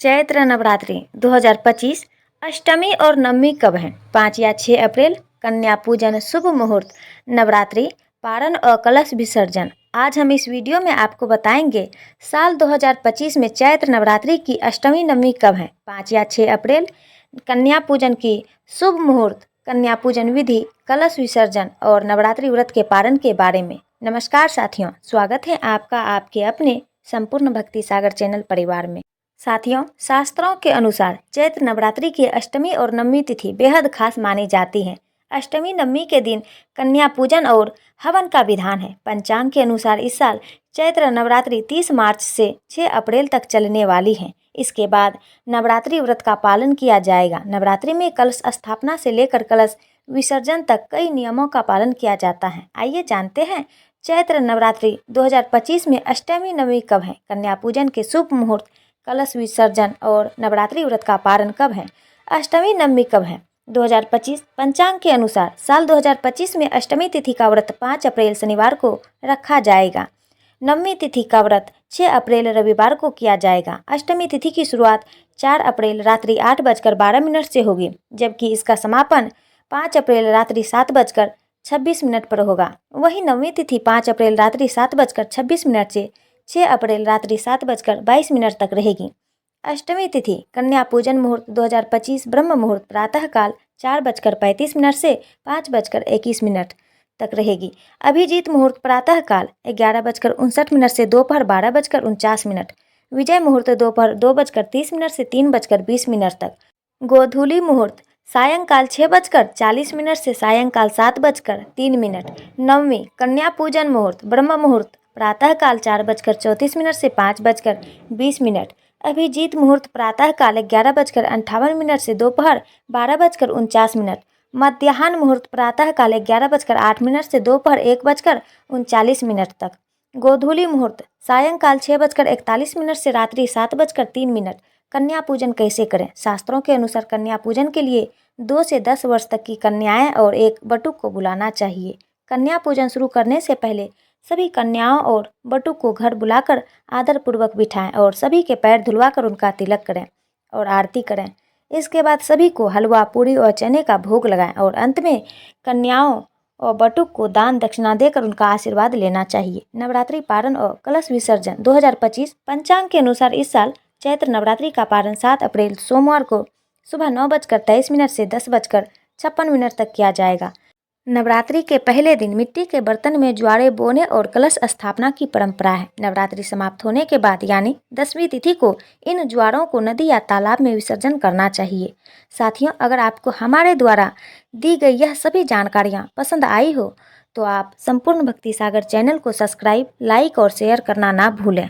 चैत्र नवरात्रि 2025 अष्टमी और नवमी कब है? 5 या 6 अप्रैल। कन्या पूजन शुभ मुहूर्त, नवरात्रि, पारण और कलश विसर्जन। आज हम इस वीडियो में आपको बताएंगे साल 2025 में चैत्र नवरात्रि की अष्टमी नवमी कब है? 5 या 6 अप्रैल। कन्या पूजन की शुभ मुहूर्त, कन्या पूजन विधि, कलश विसर्जन और नवरात्रि व्रत के पारण के बारे में। नमस्कार साथियों, स्वागत है आपका आपके अपने संपूर्ण भक्ति सागर चैनल परिवार में। साथियों, शास्त्रों के अनुसार चैत्र नवरात्रि की अष्टमी और नवमी तिथि बेहद खास मानी जाती है। अष्टमी नवमी के दिन कन्या पूजन और हवन का विधान है। पंचांग के अनुसार इस साल चैत्र नवरात्रि 30 मार्च से 6 अप्रैल तक चलने वाली है। इसके बाद नवरात्रि व्रत का पालन किया जाएगा। नवरात्रि में कलश स्थापना से लेकर कलश विसर्जन तक कई नियमों का पालन किया जाता है। आइए जानते हैं चैत्र नवरात्रि 2025 में अष्टमी नवमी कब है, कन्या पूजन के शुभ मुहूर्त, कलश विसर्जन और नवरात्रि व्रत का पारण कब है, अष्टमी नवमी कब है। 2025 पंचांग के अनुसार साल 2025 में अष्टमी तिथि का व्रत 5 अप्रैल शनिवार को रखा जाएगा। नवमी तिथि का व्रत 6 अप्रैल रविवार को किया जाएगा। अष्टमी तिथि की शुरुआत 4 अप्रैल रात्रि 8:12 से होगी, जबकि इसका समापन 5 अप्रैल रात्रि 7:26 पर होगा। वहीं नवमी तिथि 5 अप्रैल रात्रि 7:26 से 6 अप्रैल रात्रि 7:22 तक रहेगी। अष्टमी तिथि कन्या पूजन मुहूर्त 2025 ब्रह्म मुहूर्त प्रातःकाल 4:35 से 5:21 तक रहेगी। अभिजीत मुहूर्त प्रातःकाल 11:59 से दोपहर 12:49। विजय मुहूर्त दोपहर 2:30 से 3:20 तक। गोधूली मुहूर्त सायंकाल 6:40 से सायंकाल 7:03। नवमी कन्या पूजन मुहूर्त ब्रह्म मुहूर्त प्रातःकाल 4:34 से 5:20। अभिजीत मुहूर्त प्रातःकाल 11:58 से दोपहर 12:49। मध्याह्न मुहूर्त प्रातःकाल 11:08 से दोपहर 1:39 तक। गोधूली मुहूर्त सायंकाल 6:41 से रात्रि 7:03। कन्या पूजन कैसे करें? शास्त्रों के अनुसार कन्या पूजन के लिए 2 से 10 वर्ष तक की कन्याएं और एक बटुक को बुलाना चाहिए। कन्या पूजन शुरू करने से पहले सभी कन्याओं और बटुक को घर बुलाकर आदरपूर्वक बिठाएं और सभी के पैर धुलवाकर उनका तिलक करें और आरती करें। इसके बाद सभी को हलवा, पूरी और चने का भोग लगाएं और अंत में कन्याओं और बटुक को दान दक्षिणा देकर उनका आशीर्वाद लेना चाहिए। नवरात्रि पारण और कलश विसर्जन 2025 पंचांग के अनुसार इस साल चैत्र नवरात्रि का पारण 7 अप्रैल सोमवार को सुबह 9:23 से 10:56 तक किया जाएगा। नवरात्रि के पहले दिन मिट्टी के बर्तन में ज्वारे बोने और कलश स्थापना की परंपरा है। नवरात्रि समाप्त होने के बाद यानी 10वीं तिथि को इन ज्वारों को नदी या तालाब में विसर्जन करना चाहिए। साथियों, अगर आपको हमारे द्वारा दी गई यह सभी जानकारियाँ पसंद आई हो तो आप संपूर्ण भक्ति सागर चैनल को सब्सक्राइब, लाइक और शेयर करना ना भूलें।